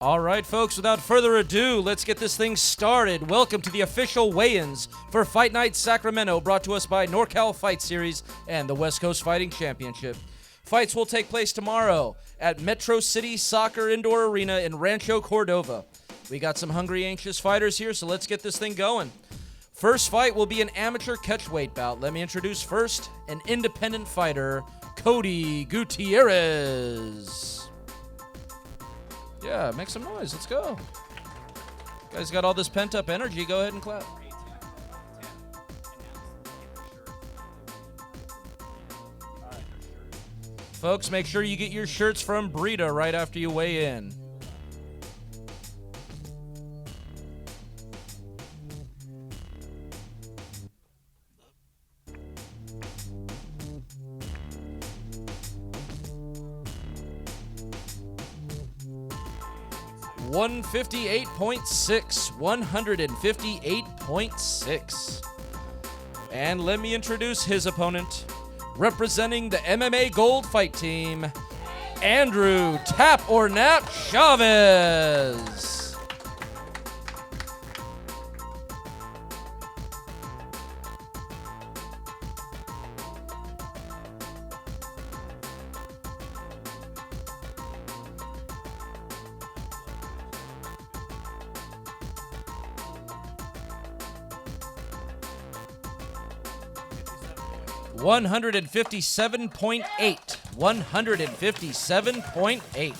All right, folks, without further ado, let's get this thing started. Welcome to the official weigh-ins for Fight Night Sacramento, brought to us by NorCal Fight Series and the West Coast Fighting Championship. Fights will take place tomorrow at Metro City Soccer Indoor Arena in Rancho Cordova. We got some hungry, anxious fighters here, so let's get this thing going. First fight will be an amateur catchweight bout. Let me introduce first an independent fighter, Cody Gutierrez. Yeah, make some noise. Let's go. You guys got all this pent-up energy. Go ahead and clap. Folks, make sure you get your shirts from Brita right after you weigh in. $158.6, 158.6. And let me introduce his opponent, representing the MMA Gold Fight Team, Andrew Tap or Nap Chavez. $157.8. 157.8.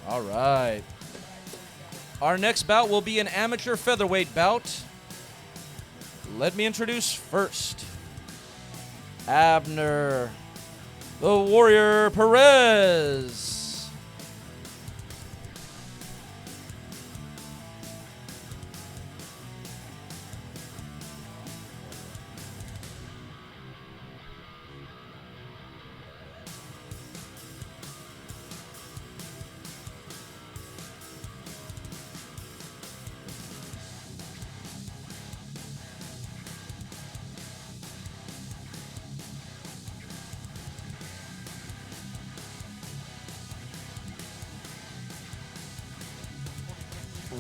All right. Our next bout will be an amateur featherweight bout. Let me introduce first Abner the Warrior Perez.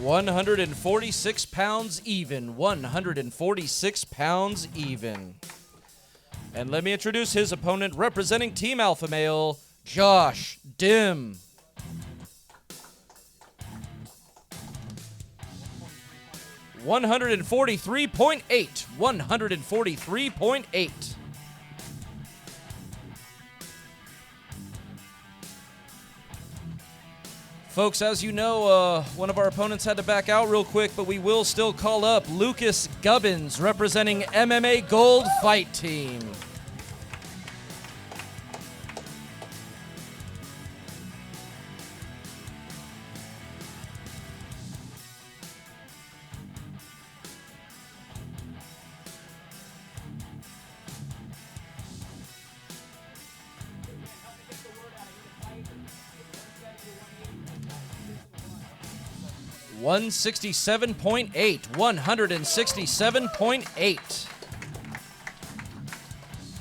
£146 even. 146 pounds even. And let me introduce his opponent, representing Team Alpha Male, Josh Dim. $143.8. 143.8. Folks, as you know, one of our opponents had to back out real quick, but we will still call up Lucas Gubbins, representing MMA Gold Fight Team. $167.8. 167.8.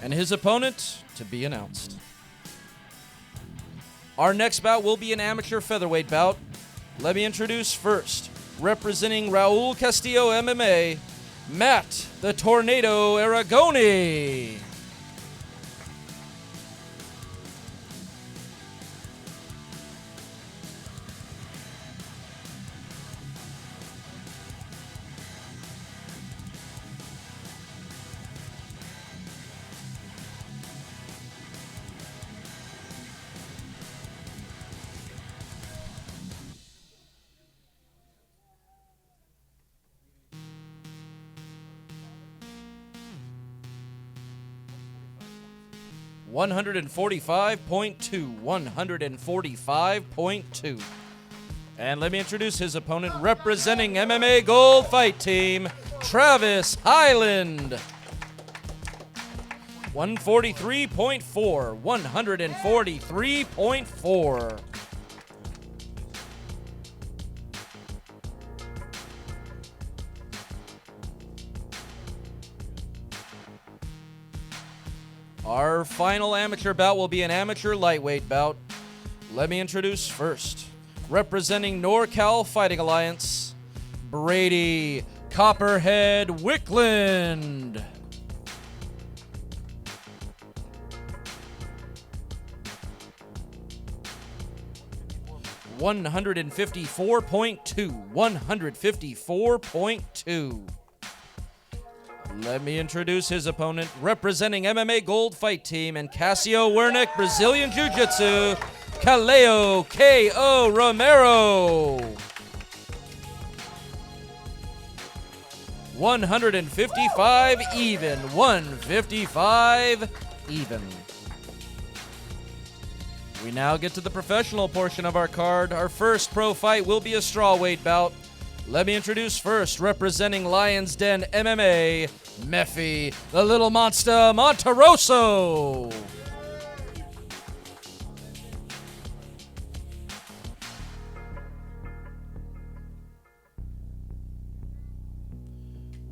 And his opponent to be announced. Our next bout will be an amateur featherweight bout. Let me introduce first, representing Raul Castillo MMA, Matt the Tornado Aragoni. $145.2. 145.2. And let me introduce his opponent, representing MMA Gold Fight Team, Travis Highland. 143.4. 143.4. Our final amateur bout will be an amateur lightweight bout. Let me introduce first, representing NorCal Fighting Alliance, Brady Copperhead Wickland. $154.2. Let me introduce his opponent, representing MMA Gold Fight Team and Casio Wernick Brazilian Jiu-Jitsu, Kaleo K.O. Romero. 155 even. 155 even. We now get to the professional portion of our card. Our first pro fight will be a strawweight bout. Let me introduce first, representing Lions Den MMA, Meffy, the Little Monster Monteroso.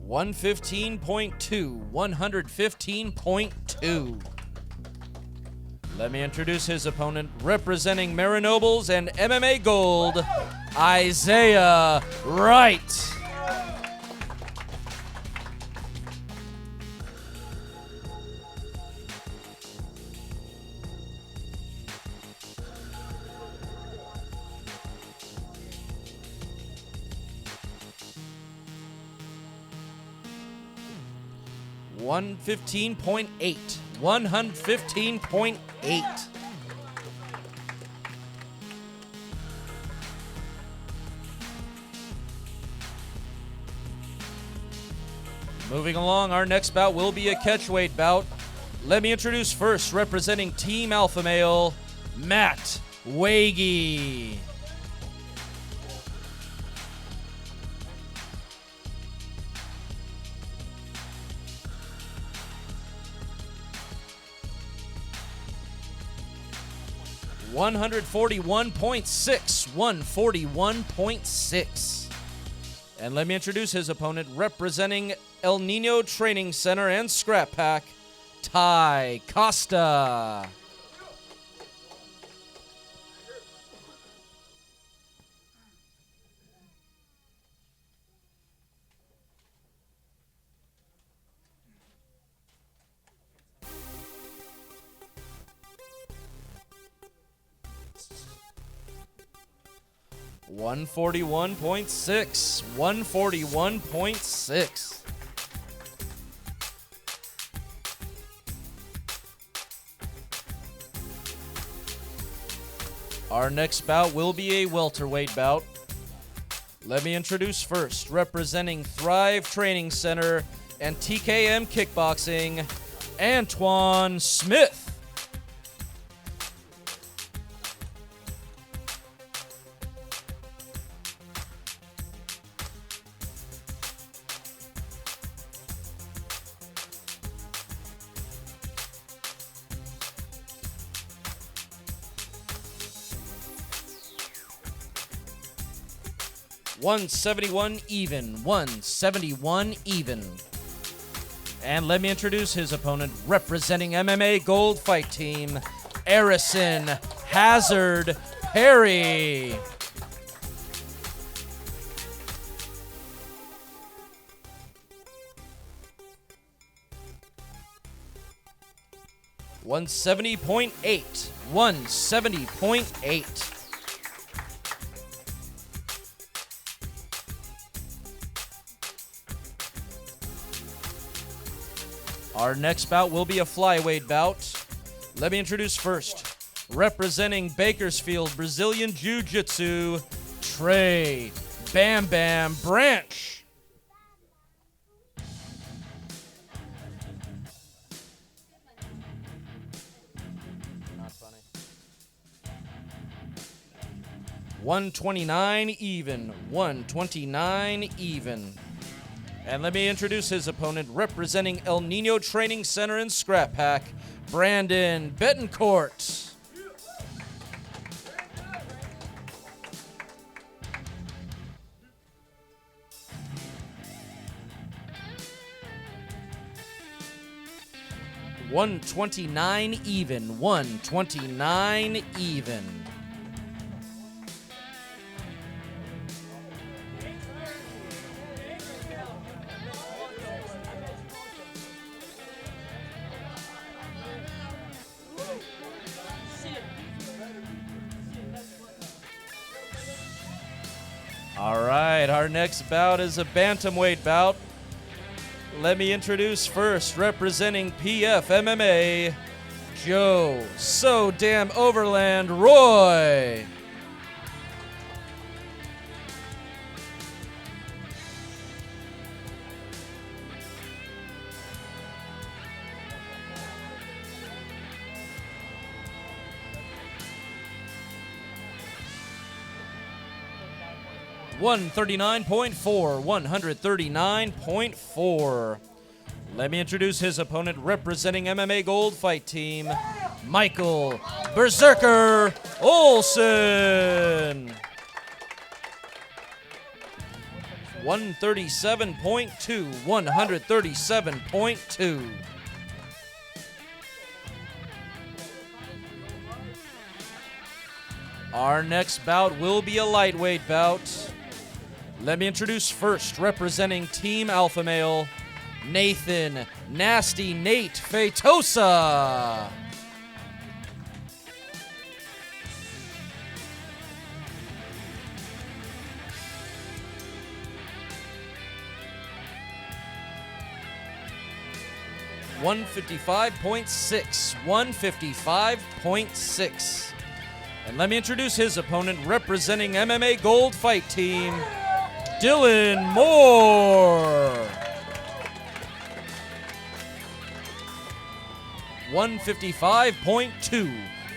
$115.2. 115.2. Let me introduce his opponent, representing Marinobles and MMA Gold, Isaiah Wright. $115.8. 115.8. Moving along, our next bout will be a catchweight bout. Let me introduce first, representing Team Alpha Male, Matt Wagey. $141.6. 141.6. And let me introduce his opponent, representing El Nino Training Center and Scrap Pack, Ty Costa. $141.6. 141.6. Our next bout will be a welterweight bout. Let me introduce first, representing Thrive Training Center and TKM Kickboxing, Antoine Smith. $171 even. 171 even. And let me introduce his opponent, representing MMA Gold Fight Team, Harrison Hazard Perry. $170.8. 170.8. Our next bout will be a flyweight bout. Let me introduce first, representing Bakersfield Brazilian Jiu-Jitsu, Trey Bam Bam Branch. Not funny. 129 even. 129 even. And let me introduce his opponent, representing El Nino Training Center and Scrap Pack, Brandon Betancourt. 129 even. 129 even. All right, our next bout is a bantamweight bout. Let me introduce first, representing PF MMA, Joe So Damn Overland Roy. $139.4, 139.4. Let me introduce his opponent, representing MMA Gold Fight Team, Michael Berserker Olson. 137.2, 137.2. Our next bout will be a lightweight bout. Let me introduce first, representing Team Alpha Male, Nathan Nasty Nate Feitosa. $155.6, 155.6. And let me introduce his opponent, representing MMA Gold Fight Team, Dylan Moore. 155.2,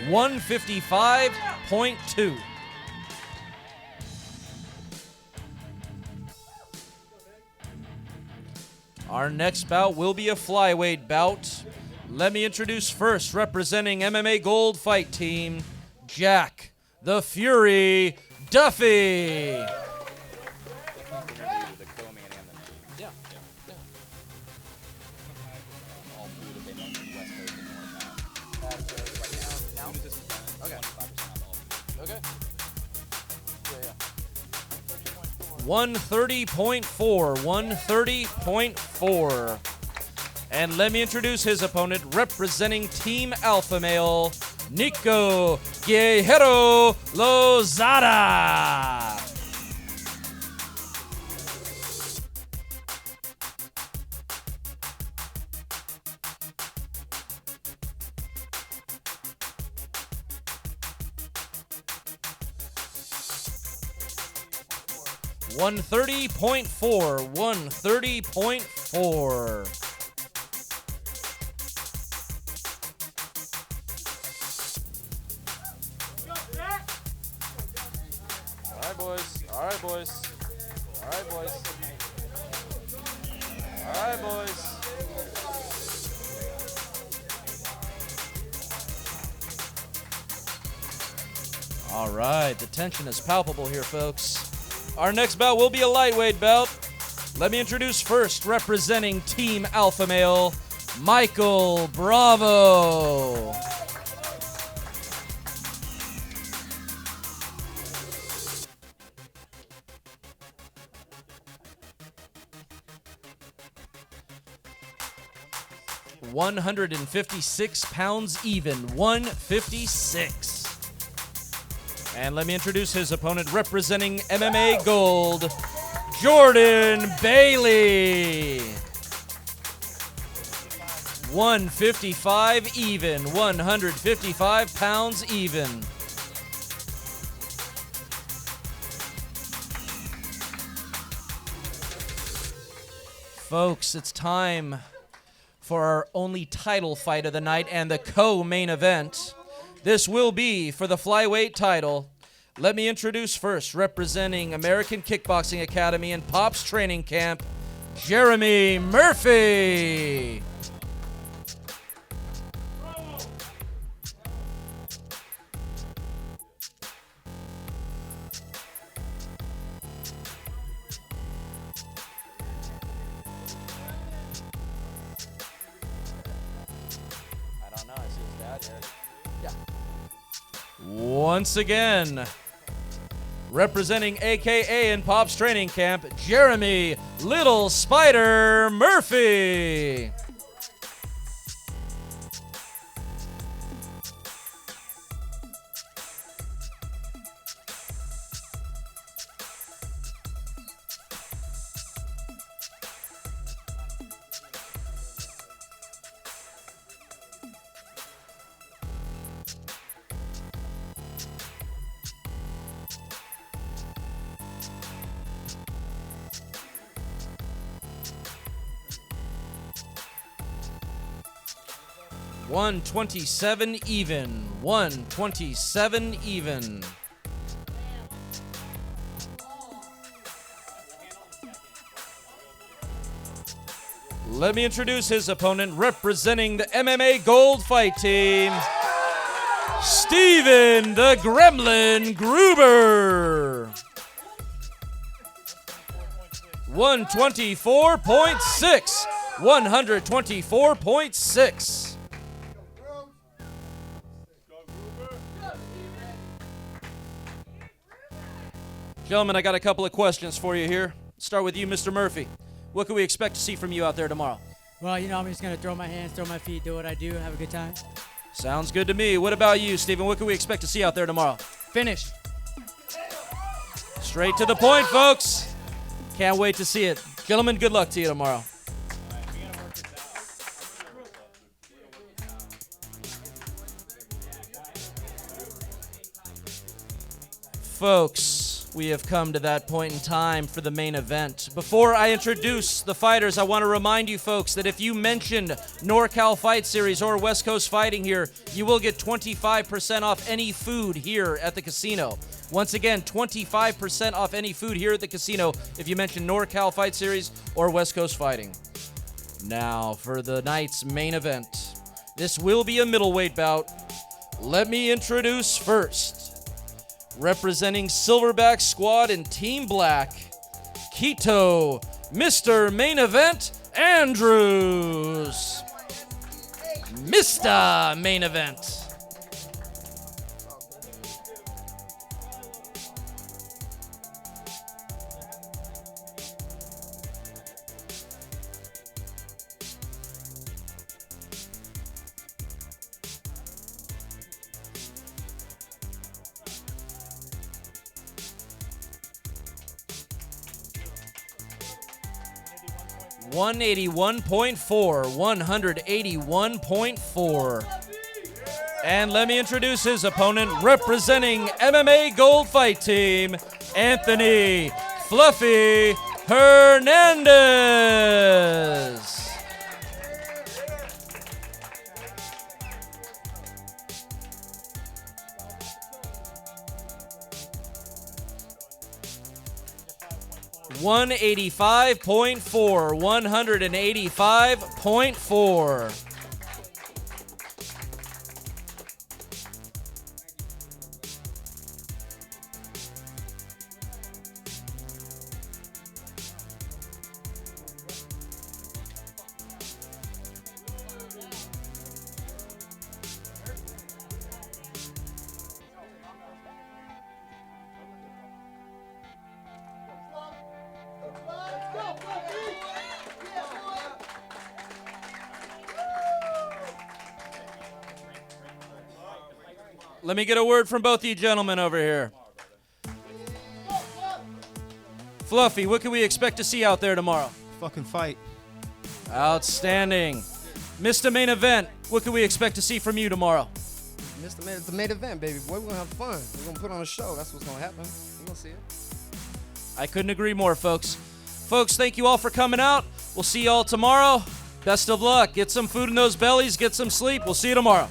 155.2. Our next bout will be a flyweight bout. Let me introduce first, representing MMA Gold Fight Team, Jack the Fury Duffy. Okay. 130.4, 130.4. And let me introduce his opponent, representing Team Alpha Male, Nico Guerrero Lozada. $130.4, 130.4. All right, boys. All right, boys. All right, boys. All right, boys. All right, the tension is palpable here, folks. Our next bout will be a lightweight bout. Let me introduce first, representing Team Alpha Male, Michael Bravo. £156 even, 156. And let me introduce his opponent, representing MMA Gold, Jordan Bailey. 155 even, 155 pounds even. Folks, it's time for our only title fight of the night and the co-main event. This will be for the flyweight title. Let me introduce first, representing American Kickboxing Academy and Pops Training Camp, Jeremy Murphy. Once again, representing AKA in Pop's training camp, Jeremy Little Spider Murphy. $127 even. $127 even. Let me introduce his opponent, representing the MMA Gold Fight Team, Steven the Gremlin Gruber. 124.6. 124.6. Gentlemen, I got a couple of questions for you here. Start with you, Mr. Murphy. What can we expect to see from you out there tomorrow? Well, you know, I'm just going to throw my hands, throw my feet, do what I do, have a good time. Sounds good to me. What about you, Steven? What can we expect to see out there tomorrow? Finish. Straight to the point, folks. Can't wait to see it. Gentlemen, good luck to you tomorrow. Folks, we have come to that point in time for the main event. Before I introduce the fighters, I want to remind you folks that if you mentioned NorCal Fight Series or West Coast Fighting here, you will get 25% off any food here at the casino. Once again, 25% off any food here at the casino if you mention NorCal Fight Series or West Coast Fighting. Now, for the night's main event. This will be a middleweight bout. Let me introduce first, representing Silverback Squad in Team Black, Quito, Mr. Main Event Andrews. Mr. Main Event. $181.4. And let me introduce his opponent, representing MMA Gold Fight Team, Anthony Fluffy Hernandez. $185.4. 185.4. Let me get a word from both of you gentlemen over here. Fluffy, what can we expect to see out there tomorrow? Fucking fight. Outstanding. Mr. Main Event, what can we expect to see from you tomorrow? The main event, baby boy. We're going to have fun. We're going to put on a show. That's what's going to happen. You're going to see it. I couldn't agree more, folks. Folks, thank you all for coming out. We'll see you all tomorrow. Best of luck. Get some food in those bellies. Get some sleep. We'll see you tomorrow.